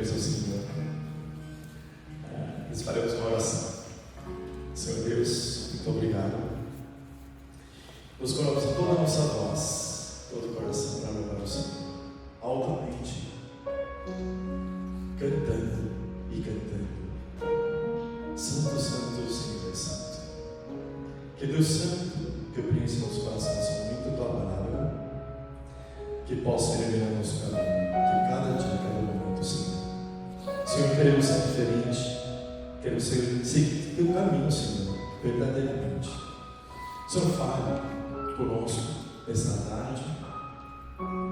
Oremos ao Senhor. Nós faremos uma oração. Senhor Deus, muito obrigado. Nos colocamos toda a nossa voz, todo o coração para louvar o Senhor, altamente, cantando e cantando. Santo, Santo, Senhor é Santo. Que Deus Santo, que preencha nosso coração nesse momento, tua palavra, que possa iluminar nosso caminho, de cada dia, cada momento, Senhor. Senhor, queremos ser diferente, queremos seguir teu caminho, Senhor, verdadeiramente. Senhor, fale conosco nesta tarde,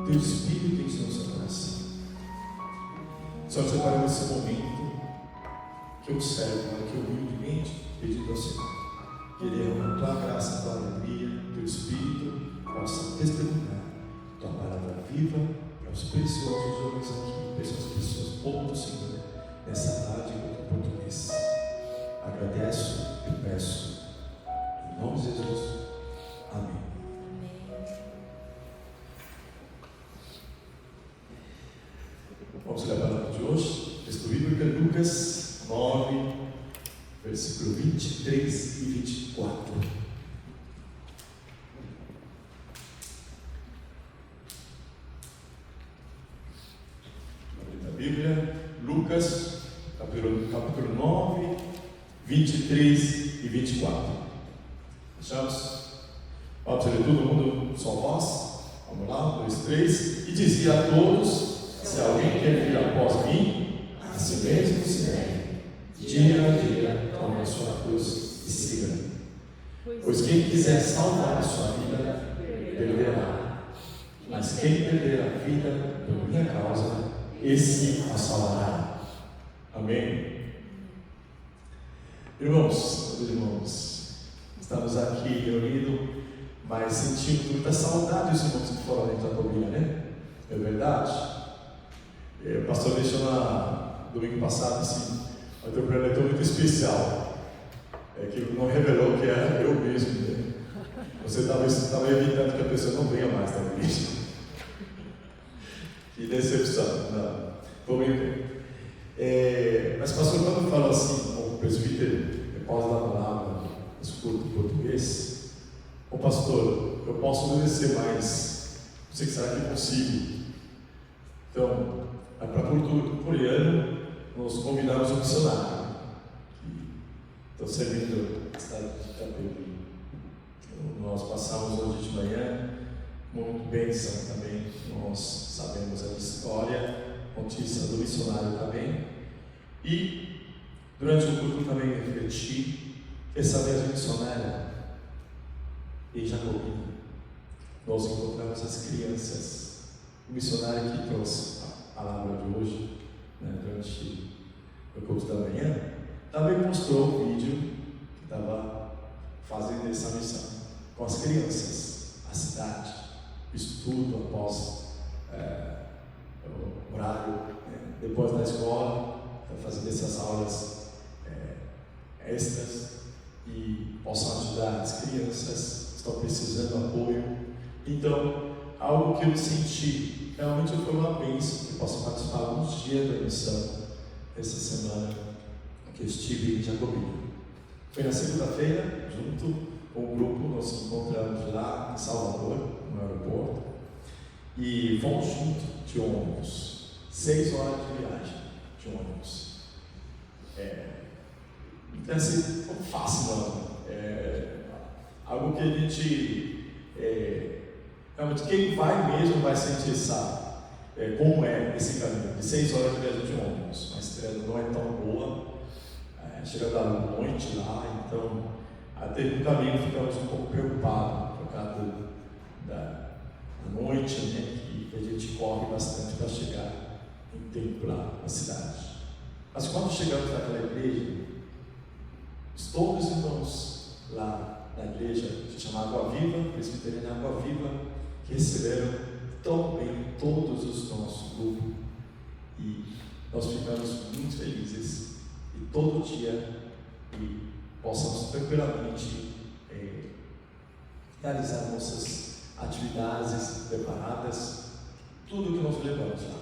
teu Espírito em nosso coração. Senhor, separamos esse momento que eu servo, para que eu humildemente pedindo ao Senhor, queremos tua graça, tua alegria, teu Espírito possa testemunhar tua palavra viva para os preciosos homens aqui, preciosas pessoas, povo do Senhor, nessa tarde em português. Agradeço e peço, em nome de Jesus. Amém. Vamos ler a palavra de hoje. Texto bíblico é Lucas 9, versículo 23 e 24. A Bíblia, Lucas, capítulo 9, 23 e 24. Achamos? Vamos ler todo mundo, só voz? Vamos lá, 1, 2, 3. E dizia a todos: se alguém quer vir após mim, a si mesmo se negue, dia a dia tome a sua cruz e siga. Pois quem quiser salvar a sua vida, perderá. Mas quem perder a vida por minha causa, esse a salvará. Amém? Irmãos, estamos aqui reunidos, mas sentimos muita saudade dos irmãos que foram além da Jacobina, né? É verdade? O pastor deixou no domingo passado assim, um preletor muito especial, que não revelou que era eu mesmo, né? Você talvez estava evitando que a pessoa não venha mais na igreja. Que decepção, não. Vamos ver. Mas pastor, quando fala assim, o presbítero, após da palavra, escuta em português, o pastor, eu posso obedecer, mas não sei se será que é possível. Então, para Porto-Coreano, nós convidamos um missionário que está servindo na cidade de Itapevi. Nós passamos hoje de manhã, muito bênção também. Nós sabemos a história, notícia do missionário também. E durante o culto também refleti, essa mesma missionária em Jacobina, nós encontramos as crianças. O missionário que trouxe a palavra de hoje, durante o culto da manhã, também mostrou o vídeo que estava fazendo essa missão com as crianças, a cidade, estudo após o horário, depois da escola, fazendo essas aulas extras e possam ajudar as crianças que estão precisando de apoio. Então, algo que eu senti, realmente foi uma bênção que posso participar alguns dias da missão essa semana que eu estive em Jacobina. Foi na segunda-feira, junto com o grupo, nós nos encontramos lá em Salvador, no aeroporto, e fomos juntos de ônibus, 6 horas de viagem de ônibus. Não tem sido tão fácil, não. Algo que a gente realmente, quem vai mesmo vai sentir, sabe como é esse caminho de 6 horas de viagem de ônibus. A estrada não é tão boa, chega da noite lá, então até no caminho ficamos um pouco preocupados por causa da noite, né, que a gente corre bastante para chegar em tempo lá na cidade. Mas quando chegamos naquela igreja, todos os irmãos lá na igreja, se chama Água Viva, presbiteriana Água Viva, que receberam tão bem todos os nossos grupos, e nós ficamos muito felizes, e todo dia possamos tranquilamente realizar nossas atividades preparadas, tudo que nós levamos lá.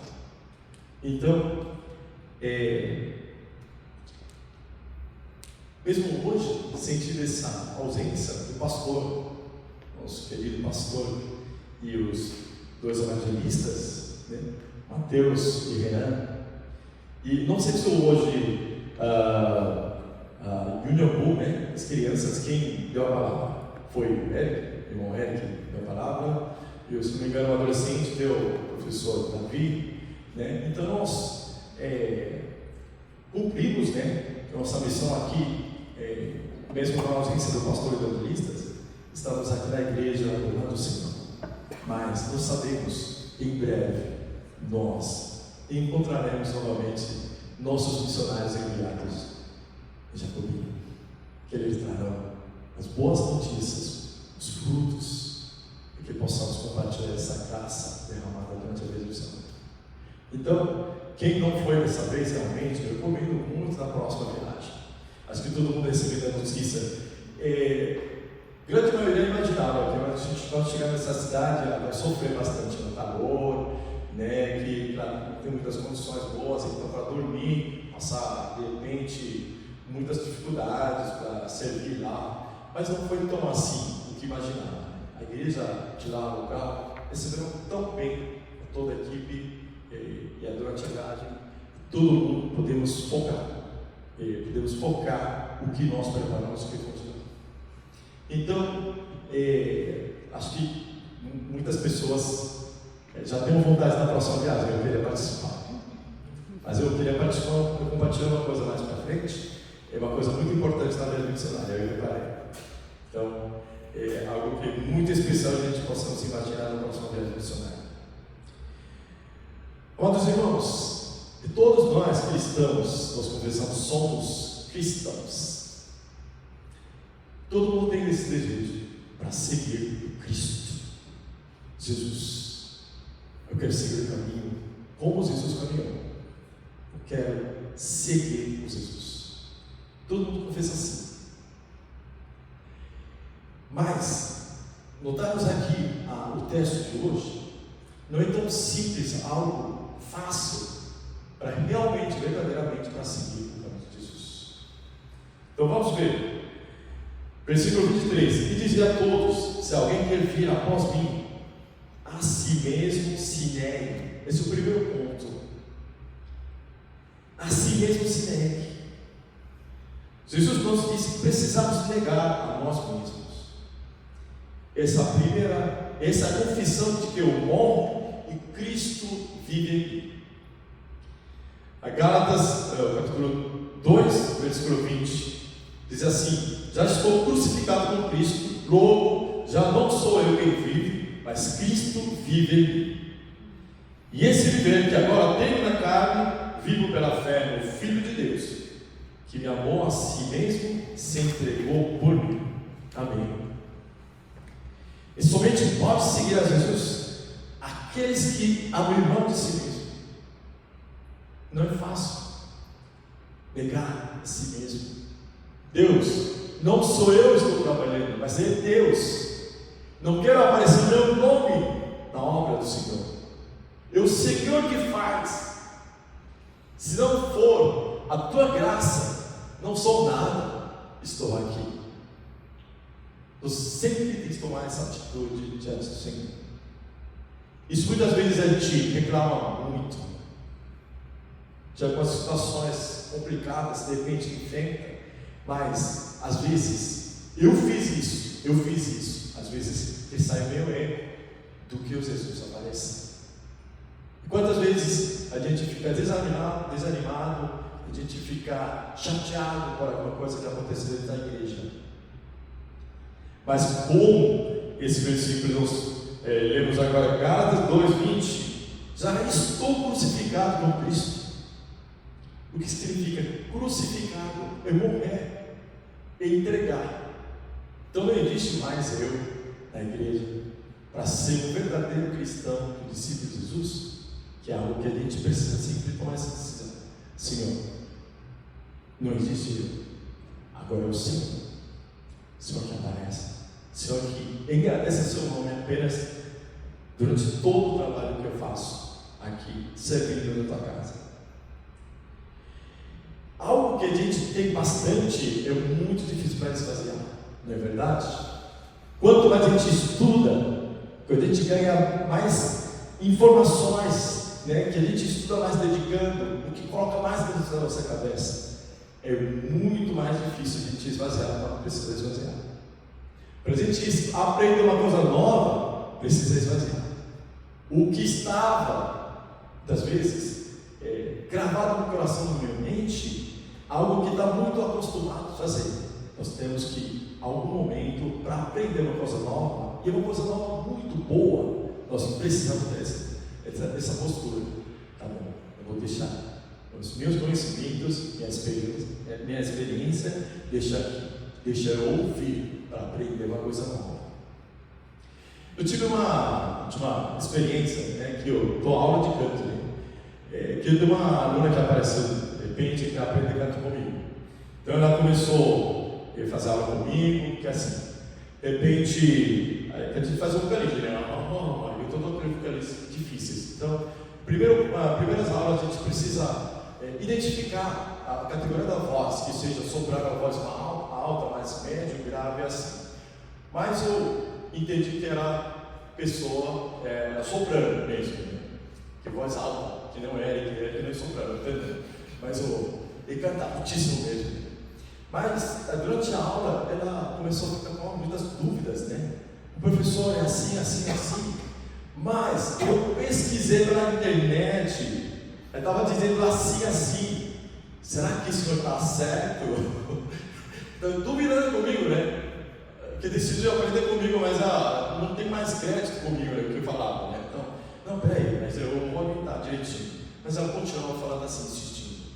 Então, Mesmo hoje, sentindo essa ausência do pastor, nosso querido pastor, e os dois evangelistas, né, Mateus e Renan, e não sei se hoje Union Bull, né, as crianças, quem deu a palavra foi o Eric, o irmão Eric deu a palavra, e se não me engano o adolescente deu o professor Davi, né? Então nós cumprimos, né, nossa missão aqui, mesmo na ausência do pastor e evangelistas, estamos aqui na igreja adorando o Senhor, mas nós sabemos, em breve, nós encontraremos novamente nossos missionários enviados em Jacobina, que eles trarão as boas notícias, os frutos, e que possamos compartilhar essa graça derramada durante a vida do Senhor. Então, quem não foi dessa vez, realmente, eu recomendo muito na próxima viagem. Acho que todo mundo recebeu a notícia. Grande maioria imaginava que a gente, quando chegar nessa cidade, vai sofrer bastante no calor, né, que não tem muitas condições boas, então para dormir, passar de repente muitas dificuldades para servir lá, mas não foi tão assim o que imaginava. A igreja de lá, local, recebeu tão bem toda a equipe, e durante a viagem, todo mundo podemos focar o que nós preparamos para continuar. Então, acho que muitas pessoas já têm vontade na próxima viagem, eu queria participar. Mas eu queria compartilhar uma coisa mais para frente, é uma coisa muito importante na vida missionária, eu reparei. Então, é algo que é muito especial a gente possamos imaginar na próxima viagem missionária. Amados irmãos, e todos nós cristãos, nós confessamos, somos cristãos. Todo mundo tem esse desejo para seguir o Cristo, Jesus. Eu quero seguir o caminho como Jesus caminhou. Eu quero seguir o Jesus. Todo mundo confessa assim. Mas, notarmos aqui o texto de hoje, não é tão simples, algo fácil para realmente, verdadeiramente, para seguir o caminho de Jesus. Então vamos ver, versículo 23, e dizia a todos, se alguém quer vir após mim, a si mesmo se negue. Esse é o primeiro ponto. A si mesmo se negue. Jesus nos disse que precisamos negar a nós mesmos. Essa confissão de que eu morro e Cristo vive em mim. A Gálatas, capítulo 2, versículo 20, diz assim: já estou crucificado com Cristo, logo já não sou eu quem vive, mas Cristo vive em mim. E esse viver que agora tenho na carne, vivo pela fé no Filho de Deus, que me amou a si mesmo, se entregou por mim. Amém. E somente pode seguir a Jesus aqueles que abrem mão de si mesmo. Não é fácil negar a si mesmo. Deus, não sou eu que estou trabalhando, mas é Deus. Não quero aparecer meu nome na obra do Senhor. É o Senhor que faz. Se não for a tua graça, não sou nada, estou aqui. Você sempre tem que tomar essa atitude diante do Senhor. Isso muitas vezes a gente reclama muito de algumas situações complicadas, de repente enfrenta, mas às vezes eu fiz isso, às vezes que sai meu erro do que o Jesus aparece. E quantas vezes a gente fica desanimado, a gente fica chateado por alguma coisa que aconteceu dentro da igreja. Mas como esse versículo nós lemos agora, Gálatas 2:20, já estou crucificado com Cristo. O que significa crucificado? É morrer, é entregar. Então não existe mais eu na igreja para ser um verdadeiro cristão, um discípulo de Jesus, que é algo que a gente precisa sempre tomar essa decisão. Senhor, não existe eu, agora é o Senhor. Senhor que aparece, Senhor que engrandece o seu nome apenas durante todo o trabalho que eu faço aqui, servindo na tua casa. que a gente tem bastante, é muito difícil para esvaziar, não é verdade? Quanto mais a gente estuda, quando a gente ganha mais informações, né, que a gente estuda mais dedicando, o que coloca mais dentro da nossa cabeça, é muito mais difícil a gente esvaziar quando precisa esvaziar. Para a gente aprender uma coisa nova, precisa esvaziar. O que estava, das vezes, gravado no coração, na minha mente, algo que está muito acostumado a fazer. Nós temos que, em algum momento, para aprender uma coisa nova, e uma coisa nova muito boa, nós precisamos dessa postura. Tá bom, eu vou deixar os meus conhecimentos, minha experiência, deixa eu ouvir para aprender uma coisa nova. Eu tive uma experiência, né, que eu dou aula de canto, né, que eu tenho uma aluna que apareceu de repente que aprende canto comigo. Então ela começou a fazer aula comigo, que assim, de repente a gente faz um vocalismo, né? Eu estou dando vocalismos difíceis. Então, primeiras aulas a gente precisa identificar a categoria da voz, que seja soprano, a voz mais alta, mais médio, grave, assim. Mas eu entendi que era pessoa soprano mesmo, né? Que voz alta, que não é Eric, que não é soprano, entendeu? Mas ele canta altíssimo mesmo. Mas durante a aula ela começou a ficar com muitas dúvidas, né? O professor é assim, assim, assim. Mas eu pesquisei na internet, ela estava dizendo assim, assim. Será que isso não está certo? Então, duvidando comigo, né? Que decidiu aprender comigo, mas não tem mais crédito comigo, né? Que eu falava, né? Então, não, peraí, mas eu vou orientar direitinho. Mas ela continuava falando assim, insistindo.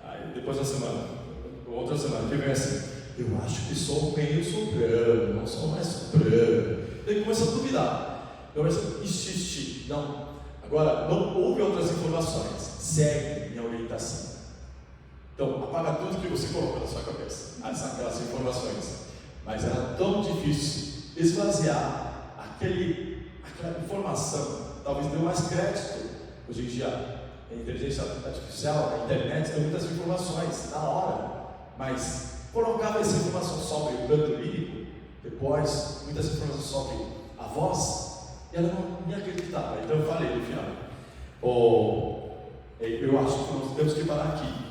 Aí, depois outra semana, que vem assim, eu acho que sou meio soprano, não sou mais soprano. Daí começa a duvidar. Eu começo a insistir. Não, agora, não houve outras informações. Segue minha orientação. Então, apaga tudo que você colocou na sua cabeça, aquelas informações. Mas era tão difícil esvaziar aquela informação. Talvez dê mais crédito. Hoje em dia, a inteligência artificial, a internet tem muitas informações na hora. Mas colocava essa informação sobre o canto lírico, depois, muitas informações sobre a voz, e ela não me acreditava. Então eu falei no final, eu acho que nós temos que parar aqui.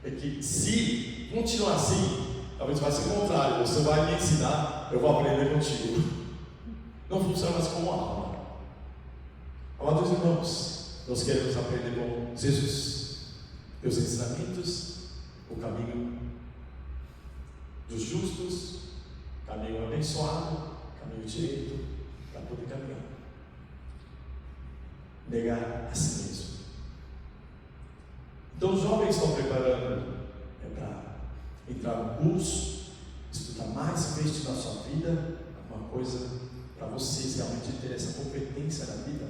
É que se continuar assim, talvez vai ser o contrário, você vai me ensinar, eu vou aprender contigo. Não funciona mais como aula. Amados irmãos, nós queremos aprender com Jesus, os ensinamentos, o caminho dos justos, caminho abençoado, caminho direito, para poder caminhar. Negar a si mesmo. Então os jovens estão preparando para entrar no curso, estudar mais, investir na sua vida, alguma coisa para vocês realmente terem essa competência na vida.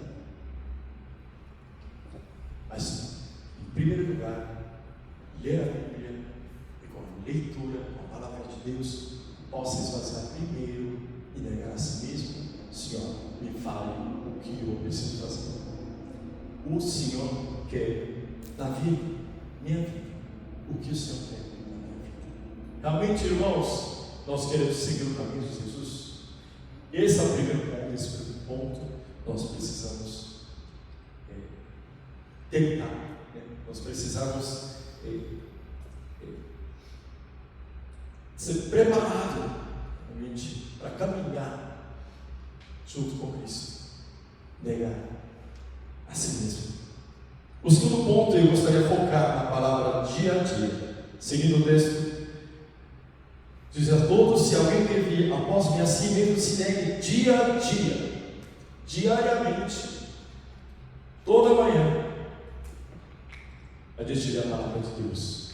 Mas, em primeiro lugar, ler a Bíblia e com a leitura, com a palavra de Deus, possa esvaziar primeiro e negar a si mesmo. Senhor, me fale o que eu preciso fazer. O Senhor quer na vida, minha vida, o que o Senhor quer na minha vida. Realmente, irmãos, nós queremos seguir o caminho de Jesus. Esse é o primeiro ponto, esse primeiro ponto, nós precisamos tentar, né? Nós precisamos ser preparado realmente para caminhar junto com Cristo, negar a si mesmo. O segundo ponto eu gostaria de focar na palavra dia a dia. Seguindo o texto, diz a todos: se alguém quer vir após mim, a si mesmo se negue dia a dia, diariamente, toda manhã, a gente lê a palavra de Deus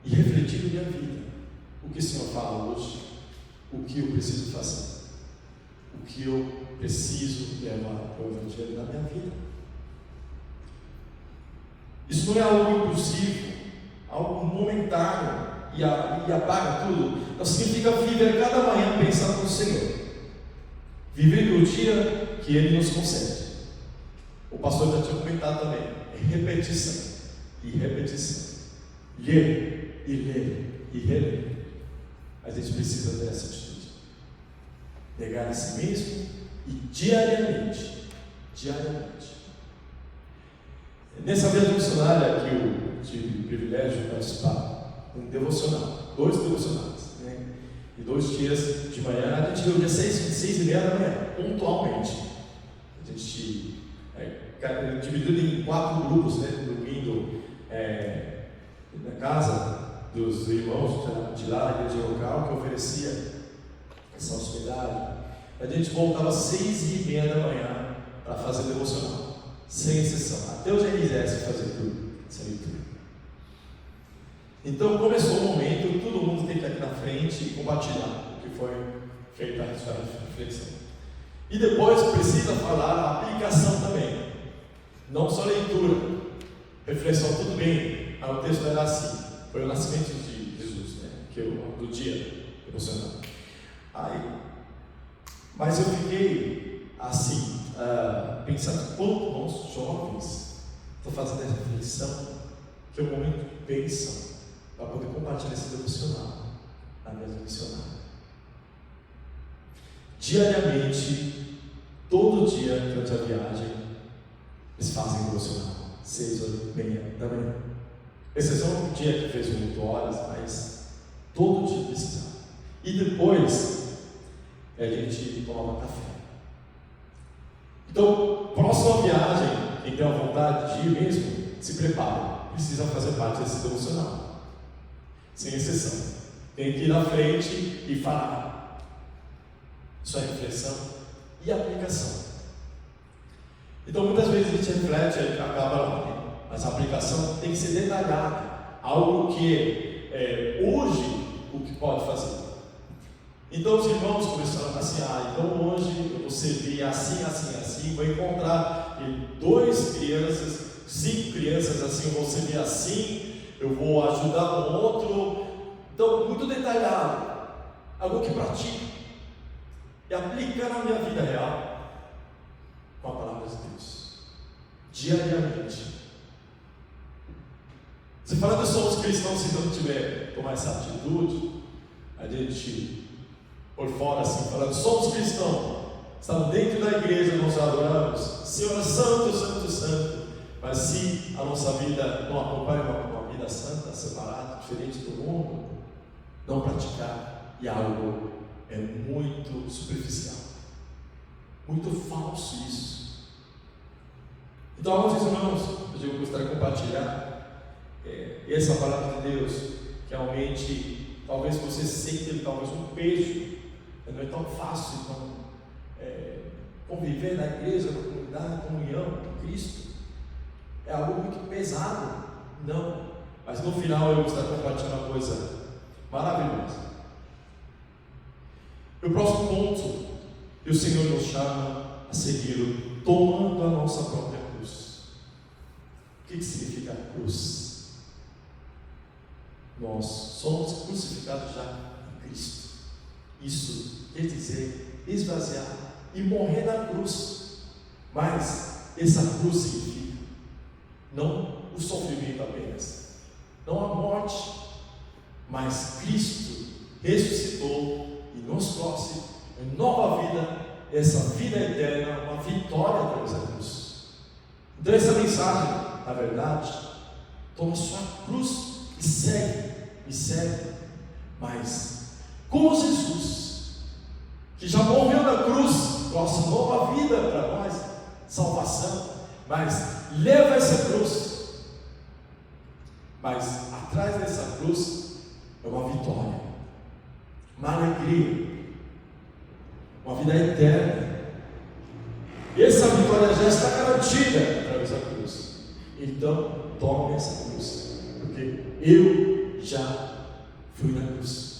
e refletir na minha vida, o que o Senhor fala hoje, o que eu preciso fazer, o que eu preciso levar para o Evangelho na minha vida. Isso não é algo impulsivo, algo momentâneo e apaga tudo. Não significa viver cada manhã pensando no Senhor, viver o dia que Ele nos concede. O pastor já tinha comentado também, é repetição. e repetição. Ler e ler e reler. A gente precisa ter essa atitude. Negar a si mesmo e diariamente. Nessa vida missionária que eu tive o privilégio de participar, um devocional, 2 devocionais, né? E 2 dias de manhã, a gente viu dia 6h30 da manhã, pontualmente. A gente dividido em 4 grupos, né? Dormindo na casa dos irmãos de lá, da igreja local, que oferecia essa hospedagem. A gente voltava às 6h30 da manhã para fazer devocional, sem exceção, até o GNS fazer tudo, essa leitura. Então começou o momento, todo mundo tem que ir aqui na frente e compartilhar o que foi feito a reflexão. E depois precisa falar a aplicação também, não só leitura, reflexão, tudo bem, o texto era assim, foi o nascimento de Jesus, né? Do dia devocional. Mas eu fiquei assim, pensando quanto nós jovens estão fazendo essa reflexão, que é um momento de bênção para poder compartilhar esse devocional na mesa missionária. Diariamente, todo dia durante a viagem, eles fazem devocional, 6h30 da manhã. Exceção um dia que fez 8 horas, mas todo dia precisava. E depois a gente tomava café. Então, próxima viagem, quem tem a vontade de ir mesmo, se prepare, precisa fazer parte desse devocional, sem exceção. Tem que ir na frente e falar. Isso é reflexão e aplicação. Então, muitas vezes a gente reflete e acaba lá, mas a aplicação tem que ser detalhada, algo que hoje o que pode fazer. Então os irmãos começaram a passear. Então hoje eu vou servir assim, vou encontrar 2 crianças, 5 crianças assim, eu vou servir assim, eu vou ajudar um outro. Então, muito detalhado, algo que pratica e aplica na minha vida real com a palavra de Deus, diariamente. Você fala que somos cristãos, se não tiver tomar essa atitude, a gente por fora assim, falando, somos cristãos, estamos dentro da igreja, nós adoramos, Senhor é santo, santo, santo, mas se a nossa vida não acompanha uma vida santa, separada, diferente do mundo, não praticar, e algo muito superficial, muito falso isso. Então, alguns irmãos, eu gostaria de compartilhar essa palavra de Deus, que realmente, talvez você sinta talvez um peso. Não é tão fácil conviver na igreja, na comunidade, na comunhão com Cristo. É algo muito pesado. Não. Mas no final eu gostaria de compartilhar uma coisa maravilhosa. O próximo ponto, que o Senhor nos chama a segui-lo, tomando a nossa própria cruz. O que significa a cruz? Nós somos crucificados já em Cristo. Isso quer dizer esvaziar e morrer na cruz. Mas essa cruz significa não o sofrimento apenas, não a morte, mas Cristo ressuscitou e nos trouxe uma nova vida, essa vida eterna, uma vitória através da cruz. Então essa mensagem, na verdade, toma sua cruz e me segue, mas como Jesus, que já morreu na cruz, trouxe nova vida para nós, salvação, mas leva essa cruz, mas atrás dessa cruz é uma vitória, uma alegria, uma vida eterna, e essa vitória já está garantida através da cruz. Então tome essa cruz, porque eu já fui na cruz.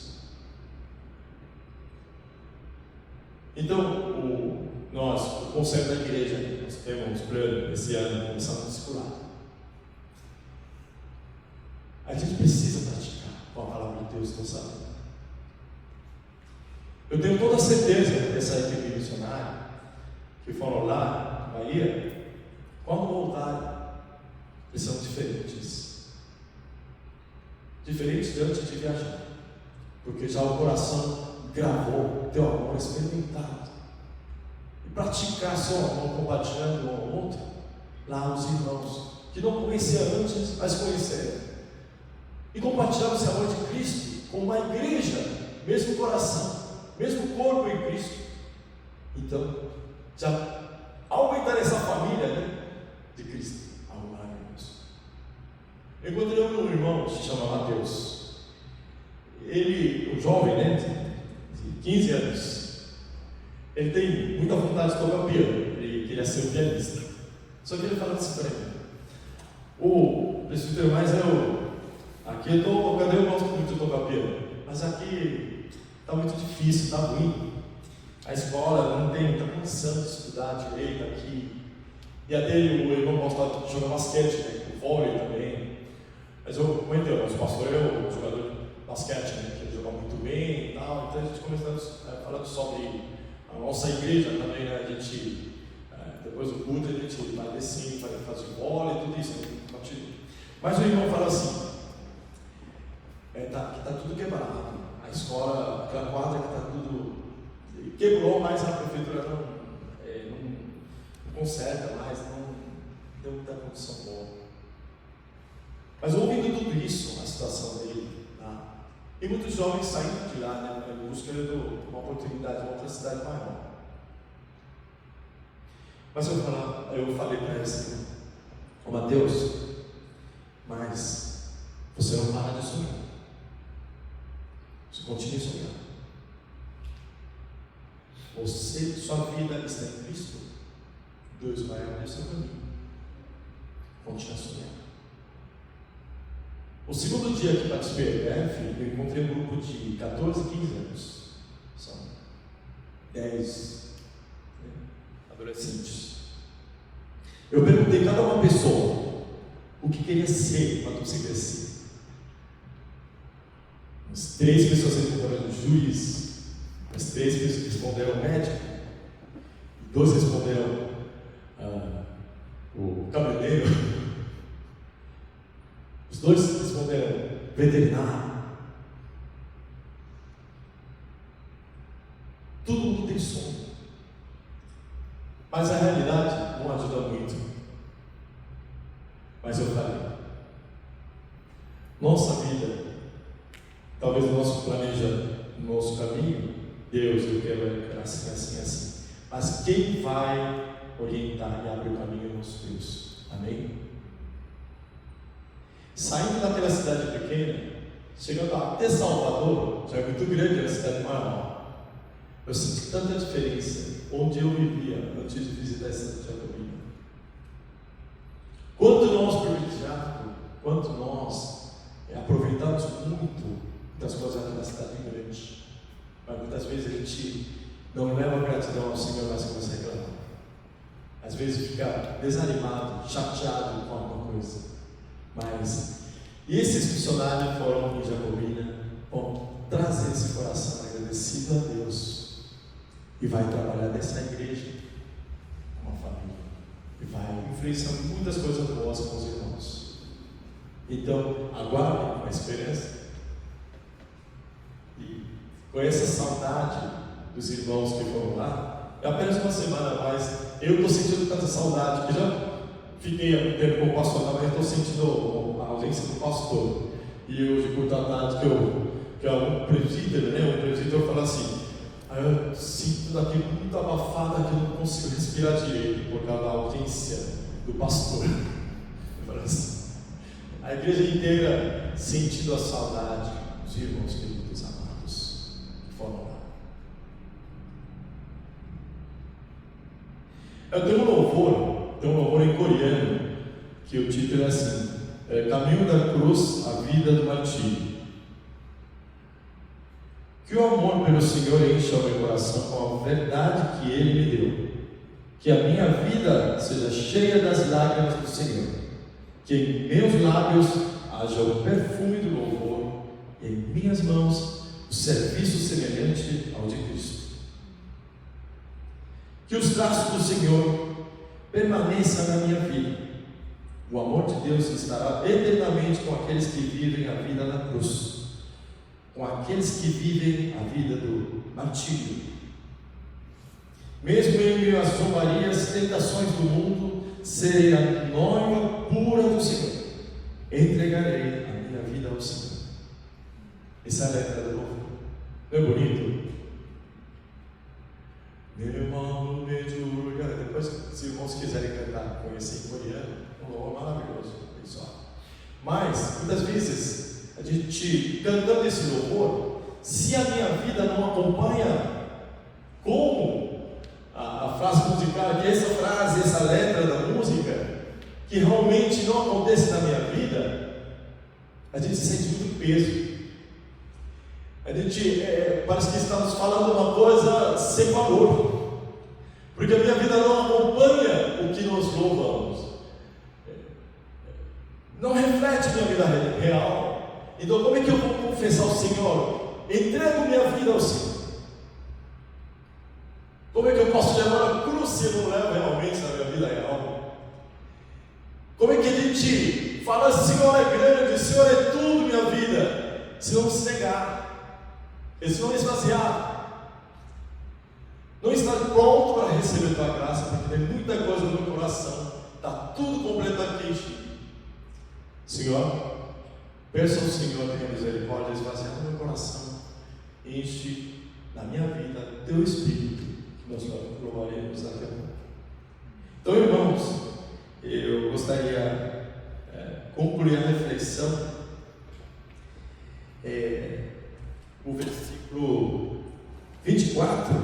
Então, o conselho da igreja, nós temos plano esse ano, começar a discipular. A gente precisa praticar com a palavra de Deus em nossa vida. Eu tenho toda a certeza dessa equipe missionária que foram lá na Bahia, quando voltarem, eles são diferentes. diferente de antes de viajar, porque já o coração gravou teu amor experimentado e praticar seu amor compartilhando um ao outro. Lá os irmãos que não conheciam antes, mas conheceram, e compartilhar esse amor de Cristo com uma igreja, mesmo coração, mesmo corpo em Cristo. Então, já aumentar essa família, né, de Cristo, algo maravilhoso. Eu encontrei um irmão que se chama Mateus. Ele, um jovem, né, de 15 anos, ele tem muita vontade de tocar piano, ele queria ser um pianista. Só que ele fala assim para mim: o presbítero mais aqui eu gosto muito de tocar piano, mas aqui está muito difícil, está ruim. A escola não tem muita condição de estudar direito aqui. E até o irmão gosta de jogar basquete, né, o vôlei também. Mas eu comentei, o pastor é o jogador de basquete, né, que ele joga muito bem e tal. Então a gente começou falando sobre a nossa igreja também, né, a gente, depois do culto, a gente vai descendo, vai fazer vôlei, tudo isso. Mas o irmão fala assim: tá tudo quebrado. A escola, aquela quadra que está tudo quebrou, mas a prefeitura não conserta mais, não deu muita condição boa. Mas ouvindo tudo isso, a situação dele, e muitos jovens saindo de lá, né, em busca de uma oportunidade em outra cidade maior. Mas eu falei para ele assim: ô Mateus, mas você não para de sonhar, você continua sonhando. Sua vida está em Cristo, Deus vai abrir seu caminho. Continua sonhando. O segundo dia que participei da EF, eu encontrei um grupo de 14, 15 anos. São 10 adolescentes. Eu perguntei a cada uma pessoa o que queria ser quando você crescer. As 3 pessoas responderam juiz. As 3 pessoas responderam médico, 2 responderam o cabeleireiro, os 2 responderam veterinário. Todo mundo tem sonho, mas a realidade não ajuda muito. Mas eu falei: nossa vida, talvez o nosso planejamento, o nosso caminho, Deus, eu quero assim, assim, assim. Mas quem vai orientar e abrir o caminho é o nosso Deus. Amém? Saindo daquela cidade pequena, chegando até Salvador, já é muito grande a cidade maior, eu senti tanta diferença onde eu vivia antes de visitar essa cidade jacobina. Quanto nós privilegiados, quanto nós aproveitamos muito das coisas daquela cidade grande. Mas muitas vezes a gente não leva a gratidão ao Senhor, mas começa a reclamar. Às vezes fica desanimado, chateado com alguma coisa. Mas esses missionários foram em Jacobina, vão trazer esse coração agradecido a Deus e vai trabalhar nessa igreja com uma família e vai influenciar muitas coisas boas com os irmãos. Então, aguardem com a esperança. Com essa saudade dos irmãos que foram lá, é apenas uma semana, mas eu estou sentindo tanta saudade, que já fiquei há um tempo com o pastor, mas estou sentindo a ausência do pastor. E hoje, por tarde, que é um presbítero, né? Um presbítero fala assim: eu sinto daqui muito abafada que eu não consigo respirar direito por causa da ausência do pastor. Eu falo assim, a igreja inteira sentindo a saudade dos irmãos queridos amados. Eu tenho um louvor em coreano, que o título é assim: Caminho da Cruz, a Vida do Martírio. Que o amor pelo Senhor encha o meu coração com a verdade que Ele me deu. Que a minha vida seja cheia das lágrimas do Senhor. Que em meus lábios haja o perfume do louvor, e em minhas mãos o serviço semelhante ao de Cristo. Que os traços do Senhor permaneçam na minha vida, O amor de Deus estará eternamente com aqueles que vivem a vida na cruz, com aqueles que vivem a vida do martírio. Mesmo em meio às zombarias, tentações do mundo, serei a noiva pura do Senhor. Entregarei a minha vida ao Senhor. Essa é a letra do louvor. Não é bonito? Depois, se os irmãos quiserem cantar, conhecer em coreano, um louvor maravilhoso, pessoal. Mas, muitas vezes, a gente cantando esse louvor, se a minha vida não acompanha como a frase musical, que essa frase, essa letra da música, que realmente não acontece na minha vida, a gente sente muito peso. A gente parece que estamos falando uma coisa sem valor, porque a minha vida não acompanha o que nós louvamos, não reflete minha vida real. Então, como é que eu vou confessar ao Senhor? Entrego minha vida ao Senhor. Como é que eu posso levar a cruz se eu não levo realmente na minha vida real? Como é que a gente fala, Senhor é grande, Senhor é tudo minha vida, se não se negar? Se não esvaziar, não estar pronto para receber tua graça, porque tem muita coisa no meu coração, está tudo completamente. Senhor, peço ao Senhor tenha misericórdia, esvaziar no meu coração, enche na minha vida teu Espírito, que nós louvaremos daqui a pouco. Então, irmãos, eu gostaria de concluir a reflexão. O versículo 24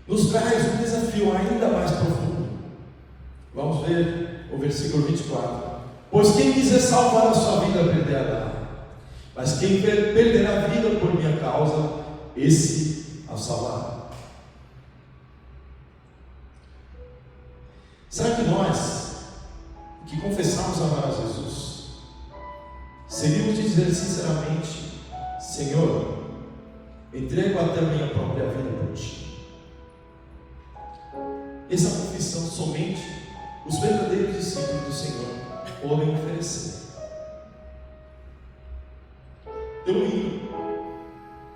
nos traz um desafio ainda mais profundo. Vamos ver o versículo 24. Pois quem quiser salvar a sua vida perderá, mas quem perder a vida por minha causa, esse a salvará. Será que nós, que confessamos amar a Jesus, seríamos dizer sinceramente: Senhor, entrego até a minha própria vida por Ti? Essa confissão somente os verdadeiros discípulos do Senhor podem oferecer. Tem um hino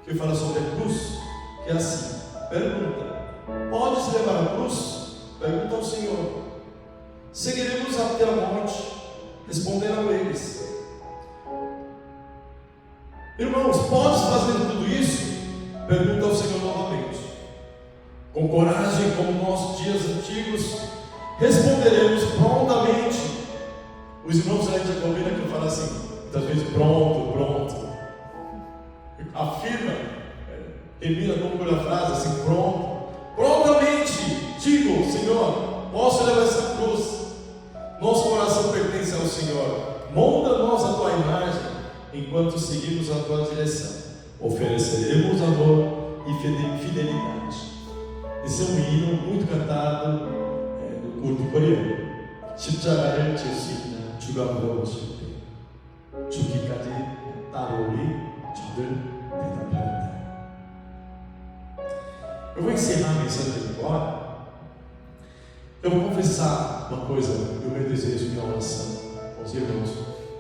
que fala sobre a cruz, que é assim: pergunta, podes levar a cruz? Pergunta ao Senhor. Seguiremos até a morte? Responderam eles. Irmãos, podes fazer tudo isso? Pergunta ao Senhor novamente. Com coragem, como nos dias antigos, responderemos prontamente. Os irmãos da Jacobina que falam assim, muitas vezes, pronto. Afirma, termina com a frase assim, pronto. Prontamente, digo, Senhor, posso levar essa cruz? Nosso coração pertence ao Senhor. Molda-nos a tua imagem, enquanto seguimos a tua direção. Ofereceremos amor e fidelidade. Esse é um hino muito cantado no culto coreano. 십자가를 질 수 있는 주가 물어보실 때 죽기까지 따라오리 저들 대답하였다. Eu vou encerrar a mensagem agora. Eu vou confessar uma coisa, o meu desejo de oração com os irmãos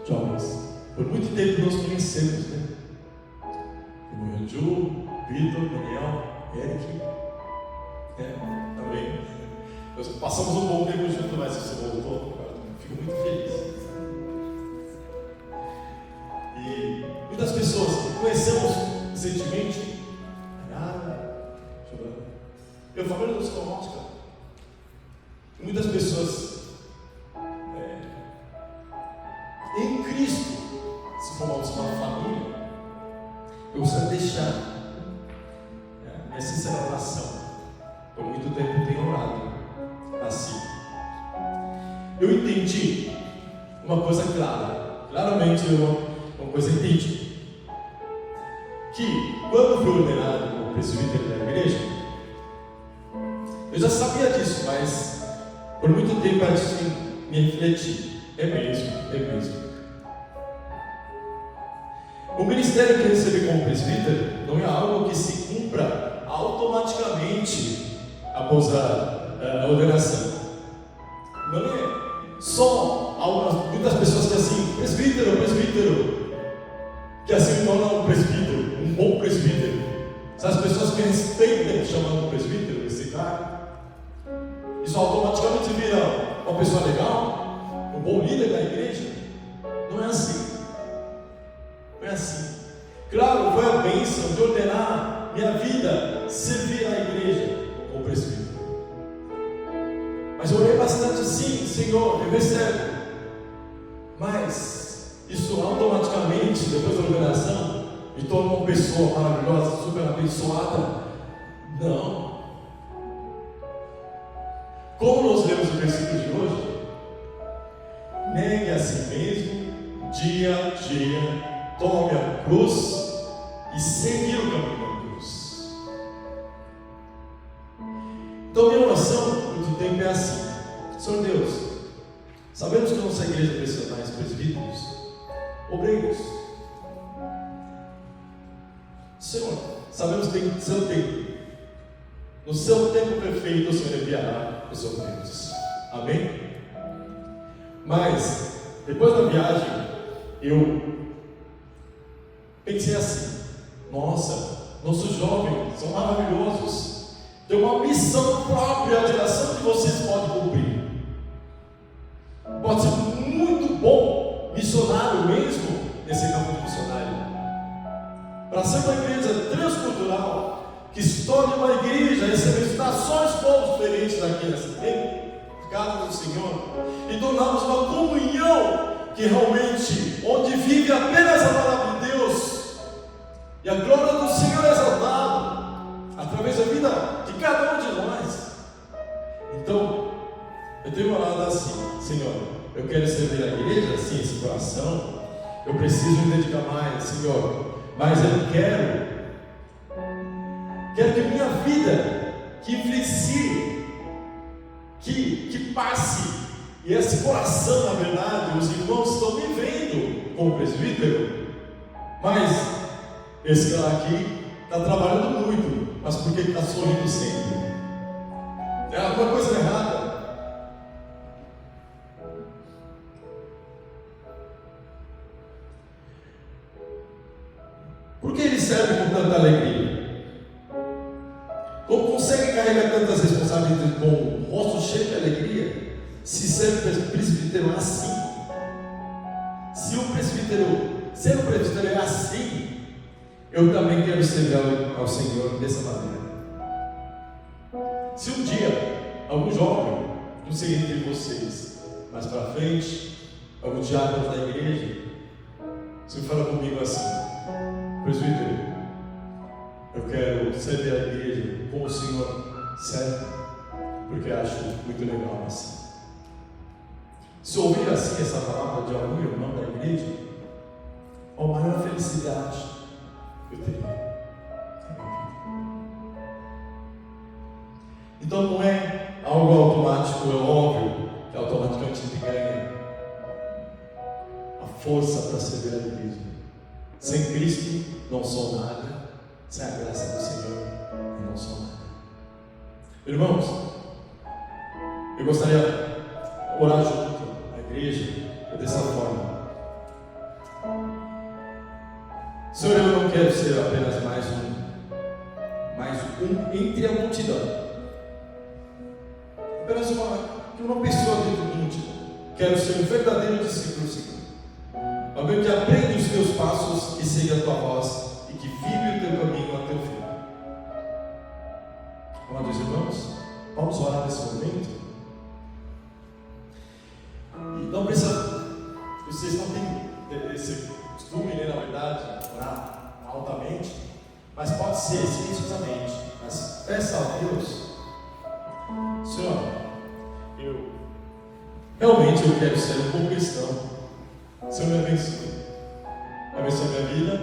jovens. Por muito tempo nós conhecemos, né? O Ju, Vitor, Daniel, Eric, também. Nós passamos um bom tempo junto, mas você voltou, fico muito feliz. E muitas pessoas que conhecemos recentemente, eu falei dos Tomótica. Muitas pessoas em Cristo, se formamos uma família, eu gostaria de deixar minha sincera oração. Por muito tempo tenho orado assim. Eu entendi uma coisa clara, claramente uma coisa entendi, que quando fui ordenado como presbítero da igreja, eu já sabia disso, mas por muito tempo antes de me refletir, é mesmo. O ministério que recebi como presbítero não é algo que se cumpra automaticamente após a ordenação. Não é só muitas pessoas que assim, presbítero, que assim tornam um presbítero, um bom presbítero. Essas pessoas que respeitam chamando presbítero, esse cara, isso automaticamente vira uma pessoa legal, um bom líder da igreja. Não é assim. Não é assim. Claro, foi a bênção de ordenar minha vida servir a igreja como presbítero. Mas eu orei bastante, sim, Senhor, eu recebo. Mas isso automaticamente, depois da ordenação, me torna uma pessoa maravilhosa, super abençoada. Não. Como nós lemos o versículo de hoje, negue a si mesmo, dia a dia, tome a cruz e seguir o caminho da cruz. Então, minha oração muito tempo é assim: Senhor Deus, sabemos que a nossa igreja precisa mais presbíteros, obreiros. Senhor, sabemos que tem o seu tempo. No seu tempo perfeito, o Senhor enviará os obreiros. Amém? Mas, depois da viagem, eu pensei assim: nossa, nossos jovens são maravilhosos. Tem uma missão própria, a geração que vocês podem cumprir. Pode ser muito bom missionário mesmo nesse campo de missionário. Para ser uma igreja transcultural, que se torne uma igreja, recebendo nações, povos diferentes daqui nessa casa do Senhor, e tornarmos uma comunhão que realmente, onde vive apenas a palavra de Deus, e a glória do Senhor é exaltada através da vida de cada um de nós. Então, eu tenho orado assim: Senhor, eu quero servir a igreja, assim, esse coração, eu preciso me dedicar mais, Senhor, mas eu quero que minha vida, que influencie, que passe, e esse coração, na verdade, os irmãos estão me vendo como presbítero, mas esse cara aqui está trabalhando muito, mas porque ele está sorrindo sempre? É alguma coisa errada. Por que ele serve com tanta alegria? Como consegue carregar tantas responsabilidades com o rosto cheio de alegria, se serve presbítero assim? Se o presbítero, ser um presbítero é assim, eu também quero servir ao Senhor dessa maneira. Se um dia algum jovem, não sei entre vocês, mais para frente, algum diácono da igreja, se fala comigo assim: presbítero, eu quero servir a igreja como o Senhor serve, porque acho muito legal assim. Se ouvir assim essa palavra de algum irmão da igreja, a maior felicidade eu teria. Então não é algo automático, é óbvio que automaticamente a gente ganha a força para servir a igreja. Sem Cristo não sou nada, sem a graça do Senhor eu não sou nada. Irmãos, eu gostaria de orar junto à igreja dessa forma. Senhor, eu não quero ser apenas mais um entre a multidão, apenas uma pessoa dentro da multidão. Quero ser um verdadeiro discípulo do Senhor, alguém que aprende os teus passos, que siga a tua voz e que vive o teu caminho até o fim. Amados irmãos, vamos orar nesse momento. E não precisa, vocês não têm esse costume, né, na verdade, orar altamente, mas pode ser silenciosamente. Mas peça a Deus: Senhor, realmente eu quero ser um bom cristão. Senhor, me abençoe a minha vida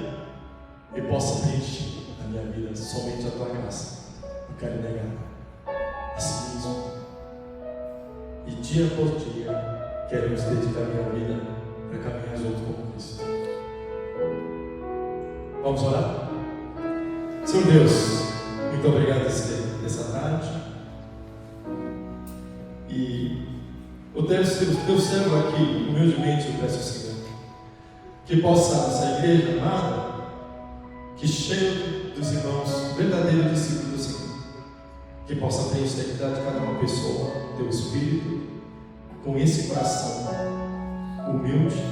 e possa preencher a minha vida somente a tua graça. Eu quero negar a si mesmo, e dia por dia queremos dedicar a minha vida para caminhar junto com Cristo. Vamos orar? Senhor Deus, muito obrigado dessa tarde. E o teu servo aqui, humildemente, eu peço ao Senhor, que possa essa igreja amada, que cheio dos irmãos, verdadeiros discípulos do Senhor, que possa ter isso dentro de cada uma pessoa, teu espírito, com esse coração humilde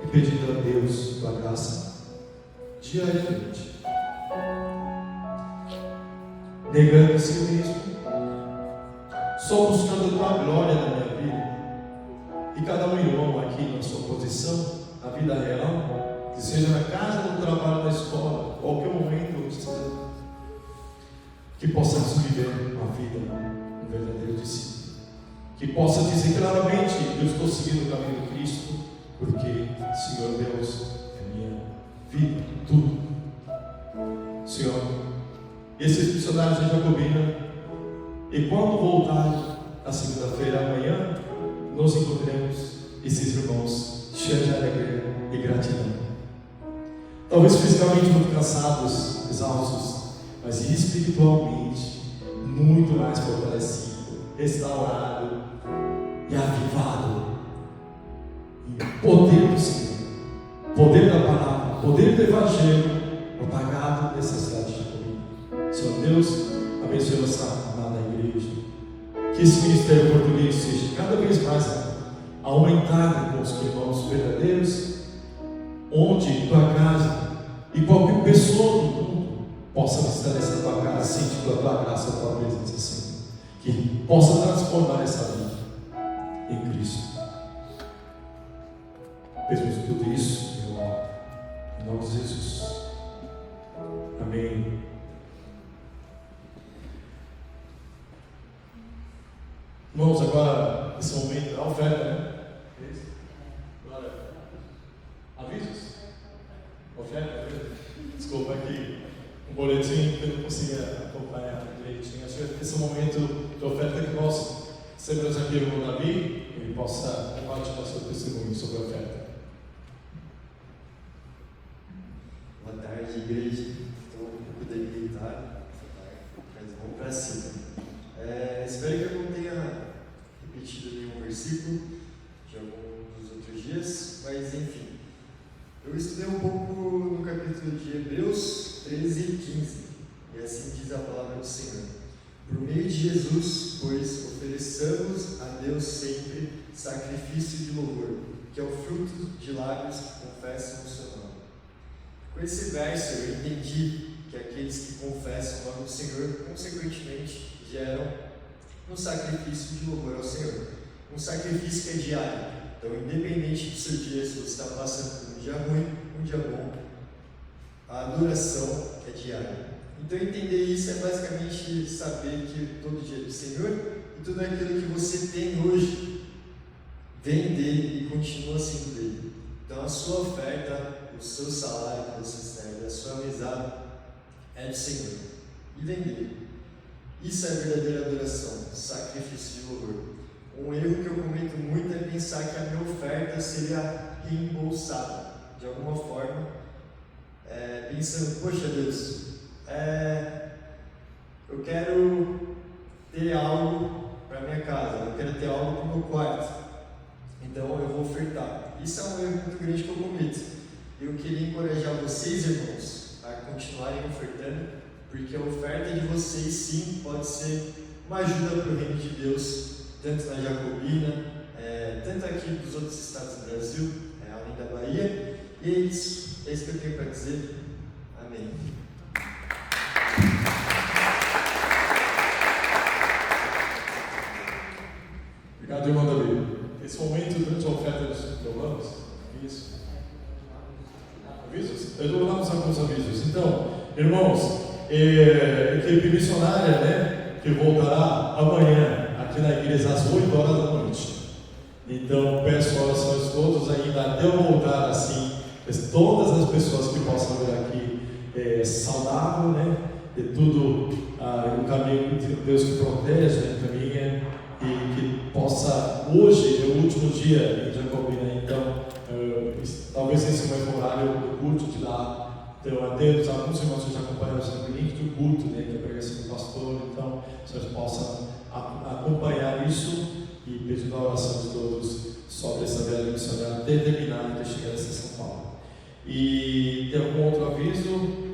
e pedindo a Deus tua graça diariamente, negando a si mesmo, só buscando a tua glória na minha vida. E cada um irmão aqui na sua posição, na vida real, que seja na casa, no trabalho, na escola, qualquer momento onde esteja, que possamos viver uma vida, um verdadeiro discípulo, que possa dizer claramente: eu estou seguindo o caminho de Cristo, porque Senhor Deus é minha vida, tudo. Senhor, esses missionários da Jacobina, e quando voltar na segunda-feira amanhã, nos encontremos esses irmãos cheios de alegria e gratidão. Talvez fisicamente muito cansados, exaustos, mas espiritualmente muito mais fortalecido, restaurado e avivado. E o poder do Senhor, poder da palavra, poder do Evangelho propagado nessa cidade de Jacobina. Senhor Deus, abençoe essa amada igreja. Que esse ministério português seja cada vez mais aumentado com os irmãos verdadeiros, onde tua casa e qualquer pessoa do mundo possa visitar essa tua casa, sentindo a tua graça, a tua presença, Senhor. Que possa transformar essa vida em Cristo. Pedimos tudo isso, meu amor, em nome de Jesus. Amém. Irmãos, agora, nesse momento, a oferta, né? Agora, avisos? Oferta? Desculpa aqui, um boletim que eu não conseguia acompanhar direitinho. Acho que esse é o momento de oferta que nós recebemos aqui o irmão Davi, ele possa compartilhar seu testemunho sobre a oferta. Boa tarde, igreja. Estou um pouco debilitado, mas vamos para cima. Espero que eu não tenha repetido nenhum versículo de algum dos outros dias, mas enfim. Eu estudei um pouco no capítulo de Hebreus 13 e 15, e assim diz a palavra do Senhor. Por meio de Jesus, pois, ofereçamos a Deus sempre sacrifício de louvor, que é o fruto de lábios que confessam o seu nome. Com esse verso eu entendi que aqueles que confessam o nome do Senhor, consequentemente, geram um sacrifício de louvor ao Senhor. Um sacrifício que é diário. Então, independente do seu dia, se você está passando por um dia ruim, um dia bom, a adoração é diária. Então, entender isso é basicamente saber que todo dia é do Senhor e tudo aquilo que você tem hoje vem dele e continua sendo dele. Então, a sua oferta, o seu salário que você serve, a sua mesada é do Senhor e vem dele. Isso é verdadeira adoração, sacrifício de louvor. Um erro que eu comento muito é pensar que a minha oferta seria reembolsada de alguma forma, pensando: poxa Deus, eu quero ter algo para minha casa, eu quero ter algo para o meu quarto, então eu vou ofertar. Isso é um erro muito grande que eu cometo. Eu queria encorajar vocês, irmãos, a continuarem ofertando, porque a oferta de vocês sim pode ser uma ajuda para o reino de Deus, tanto na Jacobina, tanto aqui dos outros estados do Brasil, além da Bahia. E é isso que eu tenho para dizer. Amém. Obrigado, irmão Davi. Esse momento, durante a oferta dos violões, isso. Avisos? Eu dou lá alguns avisos. Então, irmãos, equipe missionária, né, que voltará amanhã aqui na igreja às 8 horas da noite. Então, peço orações todos ainda até eu voltar assim, todas as pessoas que possam vir aqui saudável, né, de tudo o caminho de Deus que protege, caminha, e que possa, hoje é o último dia em Jacobina, então talvez esse seja o horário do culto de lá. Então, até alguns irmãos que já acompanham o link do culto, né, que é a pregação do pastor, então vocês possam acompanhar isso e pedindo a oração de todos sobre essa viagem missionária determinada de chegar a São Paulo. E tem algum outro aviso?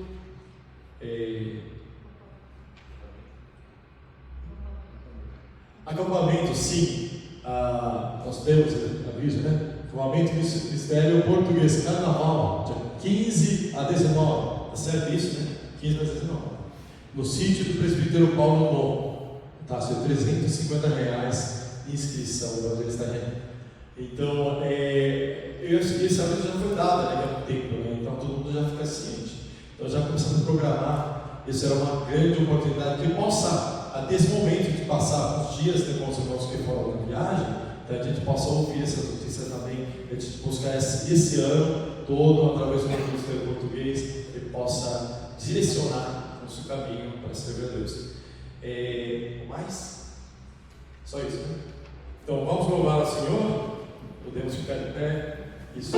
Acampamento, sim. Nós temos aviso, né? Acampamento Ministério Português, Carnaval, dia 15 a 19. Tá certo isso, né? 15 a 19. No sítio do presbítero Paulo Novo. Tá, R$ 350 inscrição, então eles estão aí. Então, esse aviso já foi dado, né? Há um tempo, né? Então todo mundo já fica ciente. Então já começamos a programar. Isso era uma grande oportunidade que possa, até esse momento de passar uns dias com os irmãos que foram na viagem, então a gente possa ouvir essas notícias também, a gente buscar esse ano todo, através do Ministério Português, que possa direcionar o nosso caminho para servir a Deus. Mais? Só isso, né? Então vamos louvar ao Senhor, podemos ficar de pé, isso.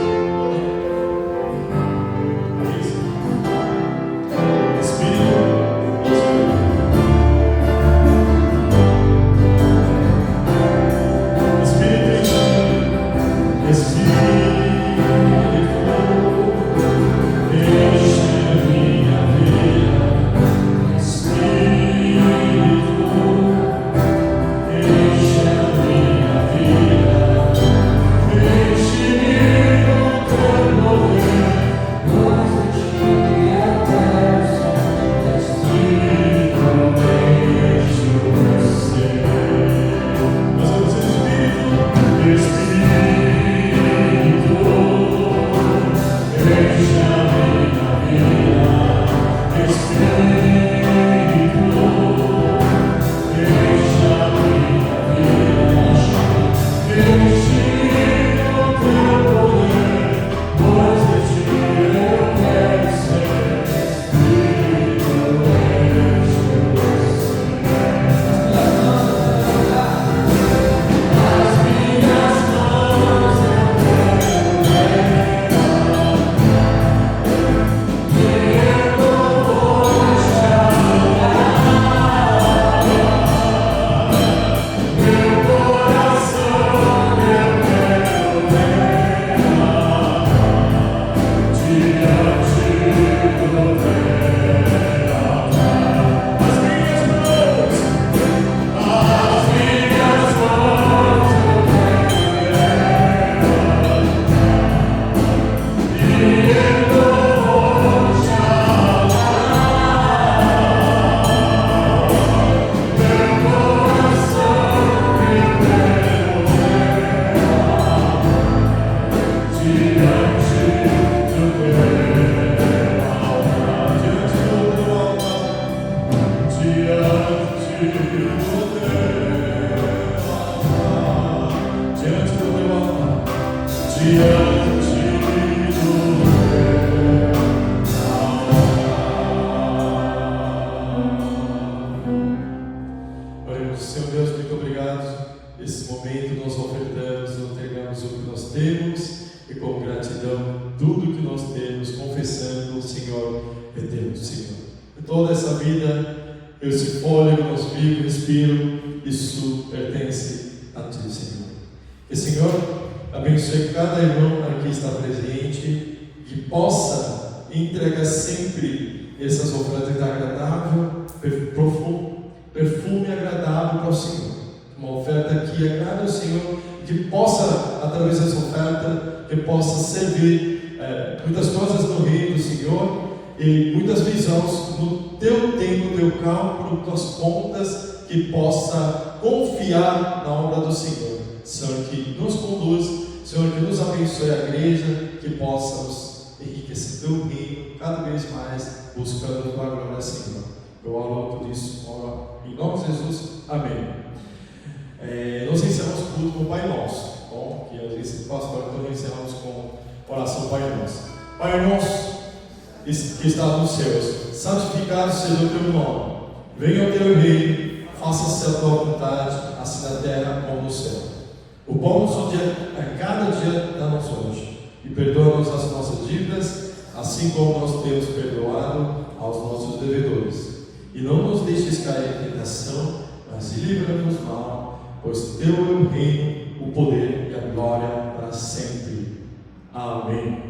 Que está nos céus, santificado seja o teu nome, venha o teu reino, faça-se a tua vontade, assim na terra como no céu. O pão nosso dia, a cada dia dá-nos hoje, e perdoa-nos as nossas dívidas, assim como nós temos perdoado aos nossos devedores. E não nos deixes cair em tentação, mas livra-nos do mal, pois teu é o reino, o poder e a glória para sempre. Amém.